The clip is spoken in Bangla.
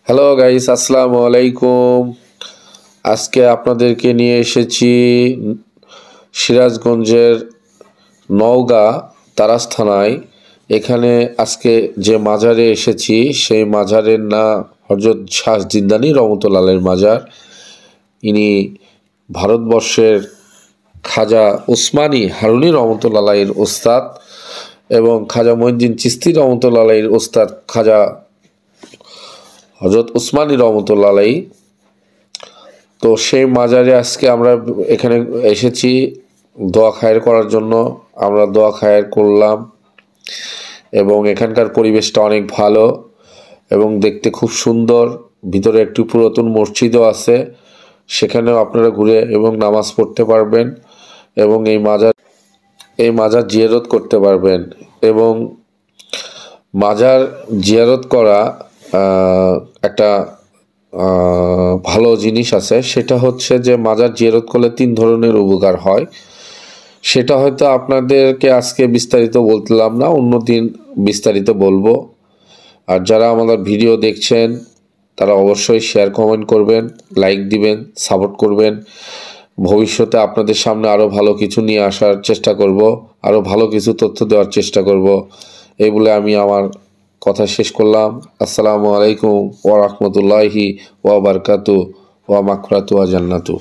হ্যালো গাইস, আসসালামু আলাইকুম। আজকে আপনাদেরকে নিয়ে এসেছি সিরাজগঞ্জের নওগাঁ তারাস থানায়। এখানে আজকে যে মাজারে এসেছি সেই মাজারের নাম হযরত শাহ জিন্দানি রহমতুল্লাহ আলাইহির মাজার। ইনি ভারতবর্ষের খাজা উসমানী হারুনি রহমতুল্লাহ আলাইহির ওস্তাদ এবং খাজা মঈনুদ্দিন চিশতি রহমতুল্লাহ আলাইহির ওস্তাদ খাজা হযরত উসমানী রহমতুল্লাহ আলাইহি। তো সেই মাজারে আজকে আমরা এখানে এসেছি দোয়া খায়ের করার জন্য। আমরা দোয়া খায়ের করলাম এবং এখানকার পরিবেশটা অনেক ভালো এবং দেখতে খুব সুন্দর। ভিতরে একটি পুরাতন মসজিদও আছে, সেখানেও আপনারা ঘুরে এবং নামাজ পড়তে পারবেন এবং এই মাজার জিয়ারত করতে পারবেন। এবং মাজার জিয়ারত করা একটা ভালো জিনিস আছে, সেটা হচ্ছে যে মাজার জিয়ারত করলে 3 ধরনের উপকার হয়। সেটা হয়তো আপনাদেরকে আজকে বিস্তারিত বললাম না, অন্য দিন বিস্তারিত বলবো। আর যারা আমাদের ভিডিও দেখছেন তারা অবশ্যই শেয়ার কমেন্ট করবেন, লাইক দিবেন, সাপোর্ট করবেন। ভবিষ্যতে আপনাদের সামনে আরও ভালো কিছু নিয়ে আসার চেষ্টা করব, আরও ভালো কিছু তথ্য দেওয়ার চেষ্টা করব। এই বলে আমি আমার কথা শেষ করলাম। আসসালামু আলাইকুম ওয়া রাহমাতুল্লাহি ওয়া বারাকাতুহু ওয়া মাগফিরাতু ওয়া জান্নাতু।